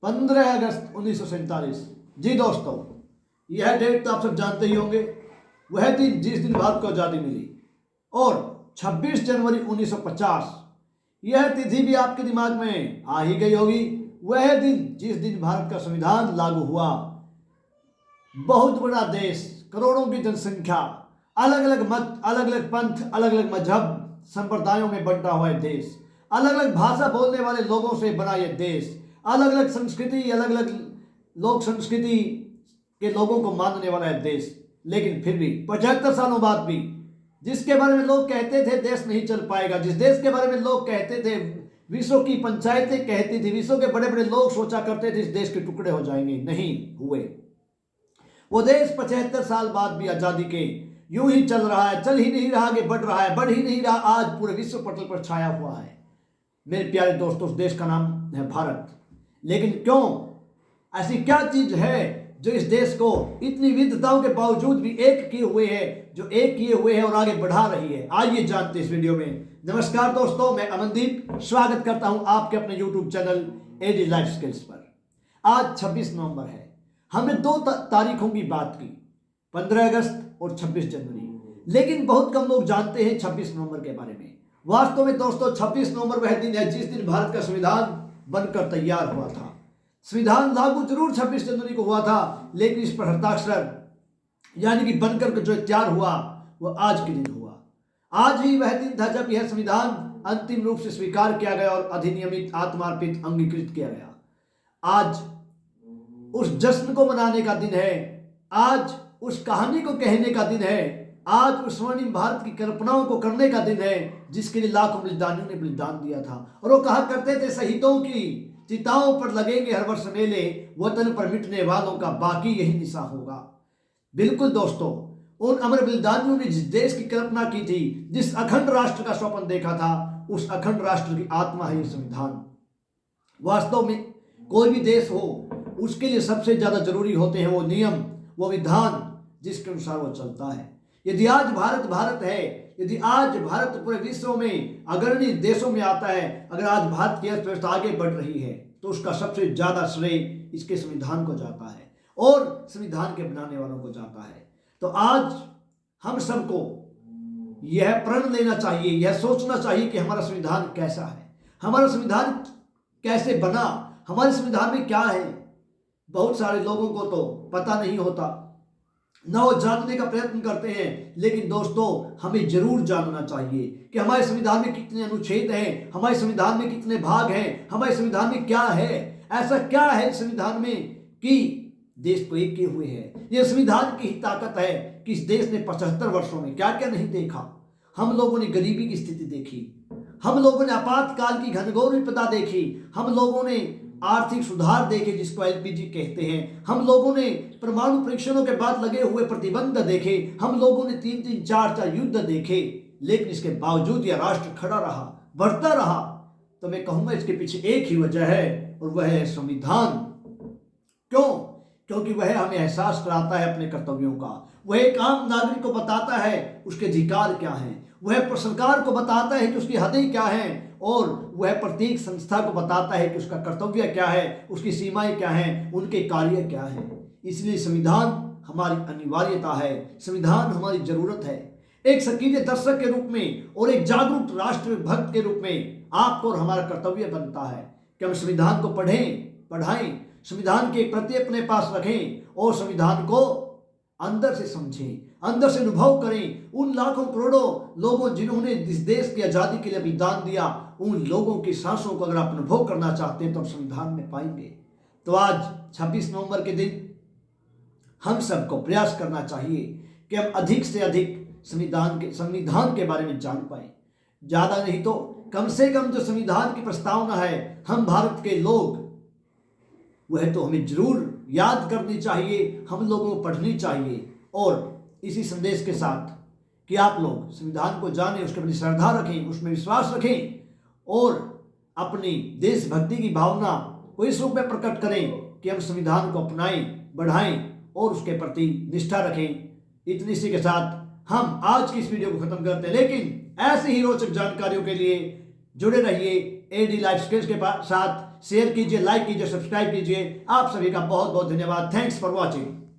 15 अगस्त 1947। जी दोस्तों, यह डेट तो आप सब जानते ही होंगे। वह दिन जिस दिन भारत को आज़ादी मिली। और 26 जनवरी 1950, यह तिथि भी आपके दिमाग में आ ही गई होगी। वह दिन जिस दिन भारत का संविधान लागू हुआ। बहुत बड़ा देश, करोड़ों की जनसंख्या, अलग अलग मत, अलग अलग पंथ, अलग अलग मजहब संप्रदायों में बंटा हुआ है देश, अलग अलग भाषा बोलने वाले लोगों से बना यह देश, अलग अलग संस्कृति, अलग अलग लोक संस्कृति के लोगों को मानने वाला है देश। लेकिन फिर भी 75 सालों बाद भी जिसके बारे में लोग कहते थे देश नहीं चल पाएगा, जिस देश के बारे में लोग कहते थे, विश्व की पंचायतें कहती थी, विश्व के बड़े बड़े लोग सोचा करते थे इस देश के टुकड़े हो जाएंगे, नहीं हुए। वो देश 75 साल बाद भी आज़ादी के यूं ही चल रहा है, चल ही नहीं रहा, आगे बढ़ रहा है, बढ़ ही नहीं रहा, आज पूरे विश्व पटल पर छाया हुआ है। मेरे प्यारे दोस्तों, उस देश का नाम है भारत। लेकिन क्यों, ऐसी क्या चीज है जो इस देश को इतनी विविधताओं के बावजूद भी एक किए हुए है, जो एक किए हुए है और आगे बढ़ा रही है? आइए जानते इस वीडियो में। नमस्कार दोस्तों, मैं अमनदीप स्वागत करता हूं आपके अपने YouTube channel AD life skills पर। आज 26 नवंबर है। हमने दो तारीखों की बात की, 15 अगस्त और 26 जनवरी। लेकिन बहुत कम लोग जानते हैं 26 नवंबर के बारे में। वास्तव में दोस्तों, 26 नवंबर वह दिन है जिस दिन भारत का संविधान बनकर तैयार हुआ था। संविधान लागू जरूर 26 जनवरी को हुआ था, लेकिन इस पर हस्ताक्षर यानी कि बनकर जो तैयार हुआ वह आज के दिन हुआ। आज ही वह दिन था जब यह संविधान अंतिम रूप से स्वीकार किया गया और अधिनियमित, आत्मार्पित, अंगीकृत किया गया। आज उस जश्न को मनाने का दिन है, आज उस कहानी को कहने का दिन है, आज उस स्वर्णिम भारत की कल्पनाओं को करने का दिन है जिसके लिए लाखों बलिदानियों ने बलिदान दिया था। और वो कहा करते थे, शहीदों की चिताओं पर लगेंगे हर वर्ष मेले, वतन पर मिटने वालों का बाकी यही निशा होगा। बिल्कुल दोस्तों, उन अमर बलिदानियों ने जिस देश की कल्पना की थी, जिस अखंड राष्ट्र का स्वप्न देखा था, उस अखंड राष्ट्र की आत्मा है ये संविधान। वास्तव में कोई भी देश हो, उसके लिए सबसे ज्यादा जरूरी होते हैं वो नियम, वो विधान जिसके अनुसार वो चलता है। यदि आज भारत भारत है, यदि आज भारत पूरे विश्व में अग्रणी देशों में आता है, अगर आज भारत की अर्थव्यवस्था आगे बढ़ रही है, तो उसका सबसे ज्यादा श्रेय इसके संविधान को जाता है और संविधान के बनाने वालों को जाता है। तो आज हम सबको यह प्रण लेना चाहिए, यह सोचना चाहिए कि हमारा संविधान कैसा है, हमारा संविधान कैसे बना, हमारे संविधान में क्या है। बहुत सारे लोगों को तो पता नहीं होता, न वो जानने का प्रयत्न करते हैं। लेकिन दोस्तों, हमें जरूर जानना चाहिए कि हमारे संविधान में कितने अनुच्छेद हैं, हमारे संविधान में कितने भाग हैं, हमारे संविधान में क्या है, ऐसा क्या है संविधान में कि देश को एक किए हुए है। यह संविधान की ही ताकत है कि इस देश ने 75 वर्षों में क्या क्या नहीं देखा। हम लोगों ने गरीबी की स्थिति देखी, हम लोगों ने आपातकाल की घनघोर विपदा देखी, हम लोगों ने आर्थिक सुधार देखे जिसको एलपीजी कहते हैं, हम लोगों ने परमाणु परीक्षणों के बाद लगे हुए प्रतिबंध देखे, हम लोगों ने 3-3, 4-4 युद्ध देखे। लेकिन इसके बावजूद यह राष्ट्र खड़ा रहा, बढ़ता रहा। तो मैं कहूंगा इसके पीछे एक ही वजह है और वह है संविधान। क्यों? क्योंकि वह हमें एहसास कराता है अपने कर्तव्यों का, वह एक आम नागरिक को बताता है उसके अधिकार क्या हैं, वह सरकार को बताता है कि उसकी हदें क्या हैं, और वह प्रत्येक संस्था को बताता है कि उसका कर्तव्य क्या है, उसकी सीमाएं क्या हैं, उनके कार्य क्या हैं। इसलिए संविधान हमारी अनिवार्यता है, संविधान हमारी जरूरत है। एक सक्रिय दर्शक के रूप में और एक जागरूक राष्ट्र भक्त के रूप में आपको और हमारा कर्तव्य बनता है कि हम संविधान को पढ़ें, पढ़ाएं, संविधान के प्रति अपने पास रखें और संविधान को अंदर से समझें, अंदर से अनुभव करें। उन लाखों करोड़ों लोगों जिन्होंने इस देश की आज़ादी के लिए बलिदान दिया, उन लोगों की सांसों को अगर आप अनुभव करना चाहते हैं तो आप संविधान में पाएंगे। तो आज 26 नवंबर के दिन हम सबको प्रयास करना चाहिए कि हम अधिक से अधिक संविधान के बारे में जान पाए। ज़्यादा नहीं तो कम से कम जो संविधान की प्रस्तावना है, हम भारत के लोग, वह तो हमें जरूर याद करनी चाहिए, हम लोगों को पढ़नी चाहिए। और इसी संदेश के साथ कि आप लोग संविधान को जानें, उसके प्रति श्रद्धा रखें, उसमें विश्वास रखें और अपनी देशभक्ति की भावना को इस रूप में प्रकट करें कि हम संविधान को अपनाएं, बढ़ाएं और उसके प्रति निष्ठा रखें। इतनी सी के साथ हम आज की इस वीडियो को खत्म करते हैं। लेकिन ऐसे ही रोचक जानकारियों के लिए जुड़े रहिए एडी लाइफ स्किल्स के साथ। शेयर कीजिए, लाइक कीजिए, सब्सक्राइब कीजिए। आप सभी का बहुत बहुत धन्यवाद। Thanks for watching.